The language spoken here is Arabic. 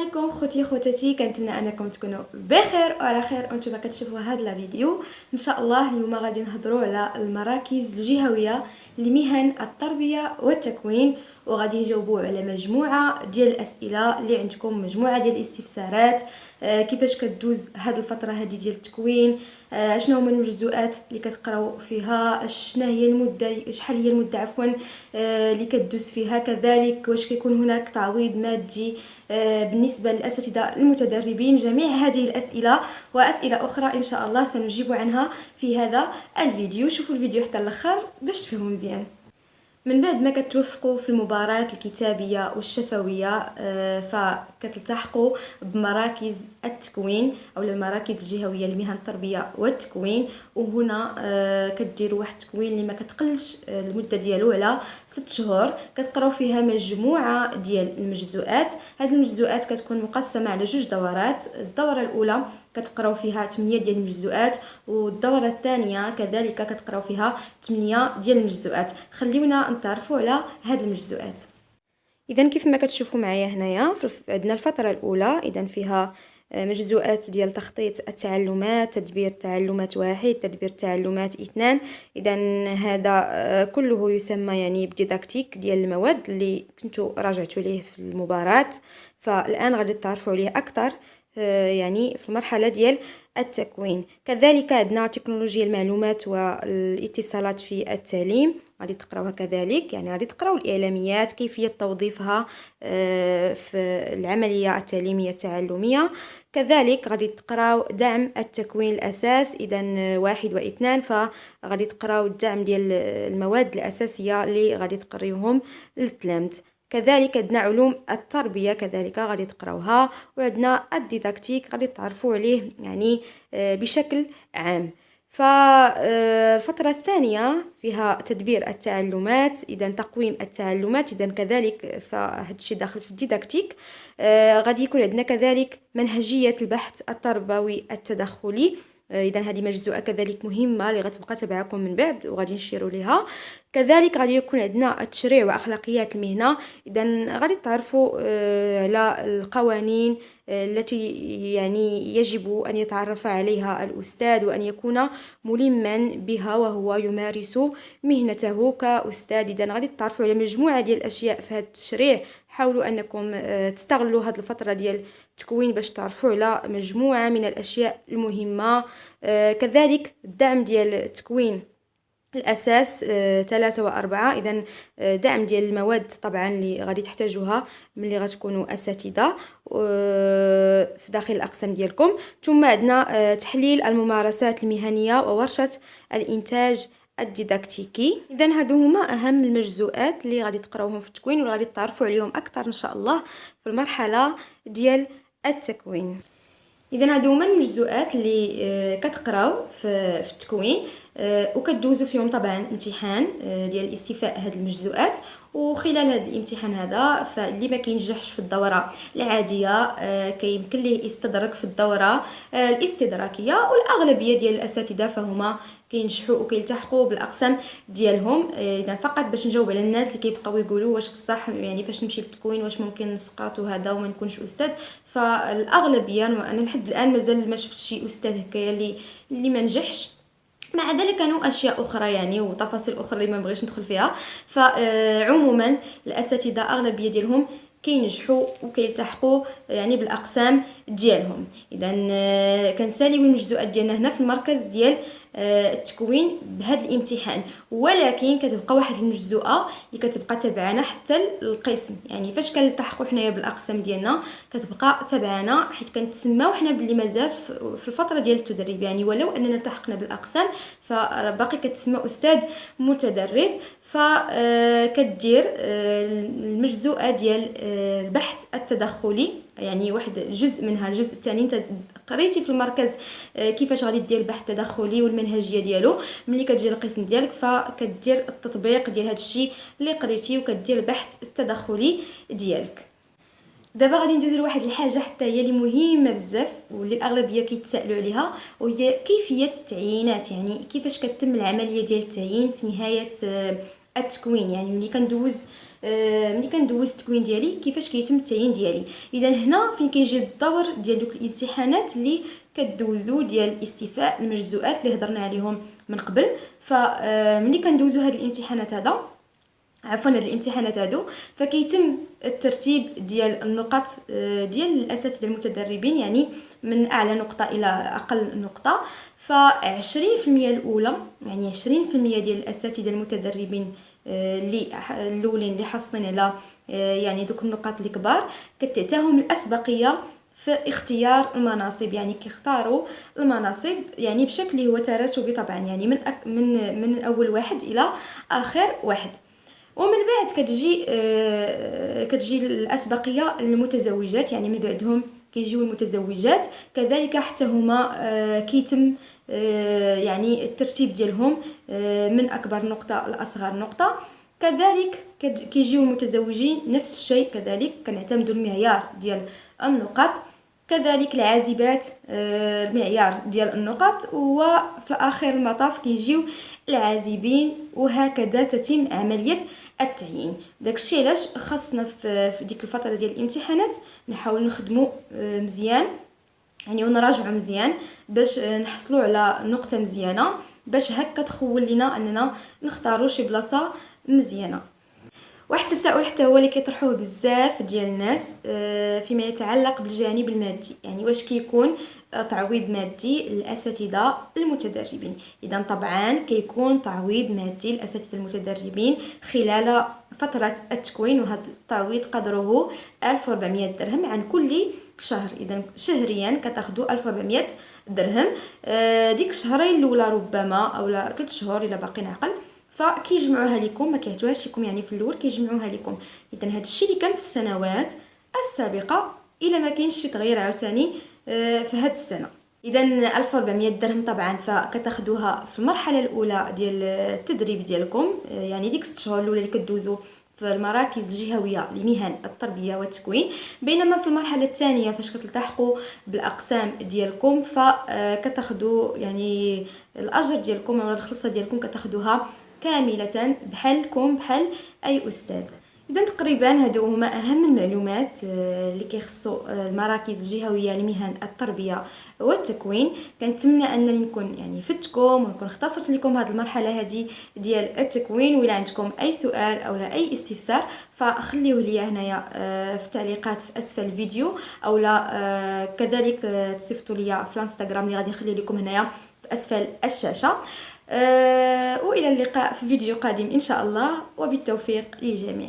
عليكم خوتي خواتاتي، كنتمنى انكم تكونوا بخير وعلى خير وانتم كتشوفوا هذا الفيديو. ان شاء الله اليوم غادي نهضروا على المراكز الجهويه لمهن التربيه والتكوين، وغادي نجاوبوا على مجموعه ديال الاسئله اللي عندكم، مجموعه ديال الاستفسارات. كيفاش كدوز هذه الفتره هذه ديال التكوين، شنو هما المجزوءات اللي كتقراو فيها، شحال هي المده اللي كدوز فيها، كذلك واش كيكون هناك تعويض مادي بالنسبه للاساتذه المتدربين. جميع هذه الاسئله واسئله اخرى ان شاء الله سنجيب عنها في هذا الفيديو. شوفوا الفيديو حتى الاخر باش تفهموا مزيان. من بعد ما كتوفقوا في المباراة الكتابية والشفوية فكتلتحقوا بمراكز التكوين أو المراكز الجهوية لمهن التربية والتكوين، وهنا كديروا واحد التكوين اللي ما كتقلش المدة ديالو على 6 شهور. كتقراو فيها مجموعة ديال المجزوءات. هذه المجزوءات كتكون مقسمة على 2 دورات. الدورة الأولى كتقراو فيها 8 ديال المجزوءات، والدورة الثانية كذلك كتقراو فيها 8 ديال المجزوءات. خليونا نتعرفوا على هاد المجزوءات. اذا كيف ما كتشوفوا معايا هنايا عندنا الفترة الأولى، اذا فيها مجزوءات ديال تخطيط التعلمات، تدبير تعلمات 1، تدبير تعلمات 2. اذا هذا كله يسمى يعني بديداكتيك ديال المواد اللي كنتو راجعتوا ليه في المباراة، فالآن غادي تعرفوا عليه أكثر يعني في المرحلة ديال التكوين. كذلك عندنا تكنولوجيا المعلومات والاتصالات في التعليم، غادي تقراوها كذلك، يعني غادي تقراو الإعلاميات، كيفية توظيفها في العملية التعليمية التعلمية. كذلك غادي تقراو دعم التكوين الأساس، إذا 1 و2، فغادي تقراو الدعم ديال المواد الأساسية اللي غادي تقريوهم للتلامذ. كذلك عندنا علوم التربية، كذلك غادي تقراوها، وعندنا الديداكتيك غادي تعرفوا عليه يعني بشكل عام. فالفترة الثانية فيها تدبير التعلمات، إذا تقويم التعلمات، إذا كذلك فهاد الشيء داخل في الديداكتيك. غادي يكون عندنا كذلك منهجية البحث التربوي التدخلي، اذا هذه مجزوءه كذلك مهمه اللي غتبقى تبعكم من بعد وغادي نشيروا ليها. كذلك غادي يكون عندنا التشريع واخلاقيات المهنه، اذا غادي تعرفوا على القوانين التي يعني يجب ان يتعرف عليها الاستاذ وان يكون ملما بها وهو يمارس مهنته كاستاذ. اذا غادي تعرفوا على مجموعه ديال الاشياء في هذا التشريع. حاولوا انكم تستغلوا هذه الفتره ديال التكوين باش تعرفوا على مجموعه من الاشياء المهمه. كذلك الدعم ديال التكوين الأساس 3 و4، إذا دعم ديال المواد طبعا اللي غادي تحتاجوها ملي غتكونوا أساتذة في داخل الأقسام ديالكم. ثم عندنا تحليل الممارسات المهنية وورشة الإنتاج الديداكتيكي. اذا هادو هما اهم المجزوءات اللي غادي تقراوهم في التكوين وغادي تعرفوا عليهم اكثر ان شاء الله في المرحله ديال التكوين. اذا هادو هما المجزوءات اللي كتقراو في التكوين، وكدوزوا فيهم طبعا امتحان ديال الاستيفاء هاد المجزوءات. وخلال هذا الامتحان هذا فاللي ما كينجحش في الدوره العاديه كيمكن ليه يستدرك في الدوره الاستدراكيه، والاغلبيه ديال الاساتذه فهما كينجحوا وكيلتحقوا بالاقسام ديالهم. اذا فقط باش نجاوب على الناس اللي كيبقاو يقولوا واش بصح يعني فاش نمشي للتكوين واش ممكن نسقط وهذا وما نكونش استاذ، فالاغلبيه انا لحد الان مازال ما شفتش شي استاذ هكايا اللي ما نجحش. مع ذلك كانوا اشياء اخرى يعني وتفاصيل اخرى اللي ما بغيتش ندخل فيها. فعموما الاساتذه اغلبيه ديالهم كينجحوا وكيلتحقوا يعني بالاقسام ديالهم. اذا كنساليو المجزوءات ديالنا هنا في المركز ديال التكوين بهذا الامتحان، ولكن كتبقى واحد المجزوءه اللي كتبقى تبعنا حتى القسم. يعني فاش كنلتحقوا حنايا بالاقسام ديالنا كتبقى تبعنا، حيت كنتسماو حنا باللي مازال في الفتره ديال التدريب، يعني ولو اننا التحقنا بالاقسام فباقي كتسمى استاذ متدرب. فكدير المجزوءه ديال البحث التدخلي، يعني واحد جزء منها. الجزء الثاني انت قريتي في المركز كيفاش غادي دير البحث التدخلي والمنهجيه ديالو. ملي كتجي القسم ديالك فكدير التطبيق ديال هذا الشيء اللي قريتي وكدير البحث التدخلي ديالك. دابا غادي ندوزو لواحد الحاجه حتى هي اللي مهمه بزاف واللي الاغلبيه كيتسائلوا عليها، وهي كيفيه التعيينات. يعني كيفاش كتتم العمليه ديال التعيين في نهايه التكوين، يعني ملي كندوز التكوين ديالي كيفاش كيتم التعيين ديالي. اذا هنا فين كيجي الدور ديال دوك الامتحانات اللي كدوزو ديال الاستيفاء المجزوءات اللي هضرنا عليهم من قبل. فملي كندوزو هاد الامتحانات هاد الامتحانات هادو فكيتم الترتيب ديال النقط ديال الاساتذه المتدربين، يعني من اعلى نقطه الى اقل نقطه. ف20% الاولى، يعني 20% ديال الاساتذه المتدربين اللي الاولين اللي حاصلين على يعني دوك النقاط الكبار كتعطيهم الاسبقيه في اختيار المناصب، يعني كيختاروا المناصب يعني بشكل هو تراتبي طبعا، يعني من اول واحد الى اخر واحد. ومن بعد كتجي الاسبقيه للمتزوجات، يعني من بعدهم كيجيو المتزوجات كذلك حتى هما كيتم يعني الترتيب ديالهم من اكبر نقطه لاصغر نقطه. كذلك كيجيو المتزوجين نفس الشيء، كذلك كنعتمدوا المعيار ديال النقط. كذلك العازبات المعيار ديال النقط، وفي الاخر المطاف كيجيو العازبين، وهكذا تتم عمليه التعيين. داكشي علاش خاصنا في ديك الفتره ديال الامتحانات نحاول نخدموا مزيان، يعني ونراجعوا مزيان باش نحصلوا على نقطه مزيانه، باش هكا تخول لنا اننا نختاروا شي بلاصه مزيانه. واحد التساؤل حتى هو اللي كيطرحوه بزاف ديال الناس فيما يتعلق بالجانب المادي، يعني واش كيكون تعويض مادي للاساتذه المتدربين؟ اذا طبعا كيكون تعويض مادي للاساتذه المتدربين خلال فتره التكوين، وهذا التعويض قدره 1400 درهم عن كل شهر. اذا شهريا كتاخذوا 1400 درهم. ديك الشهرين الاولى ربما او 3 شهور الا باقي نعقل فكيجمعوها لكم، ما كيعطوهاش لكم يعني في الاول، كيجمعوها لكم. اذا هذا الشيء اللي كان في السنوات السابقه الا ما كاينش شي تغيير عاوتاني في هذه السنه. اذا 1400 درهم طبعا فكتاخذوها في المرحله الاولى ديال التدريب ديالكم، يعني ديك 6 شهور الاولى اللي كدوزو في المراكز الجهويه لمهن التربيه والتكوين. بينما في المرحله الثانيه فاش كتلتحقوا بالاقسام ديالكم فكتاخذوا يعني الاجر ديالكم او الخلصه ديالكم كتاخذوها كامله بحال اي استاذ. اذا تقريبا هادو هما اهم المعلومات اللي كيخصوا المراكز الجهويه لمهن التربيه والتكوين. كنتمنى انني نكون يعني فدتكم ونكون اختصرت لكم هذه المرحله هذه ديال التكوين. ولا عندكم اي سؤال او لا اي استفسار فخليوه لي هنايا في التعليقات في اسفل الفيديو، او لا كذلك تصيفطوا لي في الانستغرام اللي غادي نخلي لكم هنايا في اسفل الشاشه. والى اللقاء في فيديو قادم ان شاء الله، وبالتوفيق للجميع.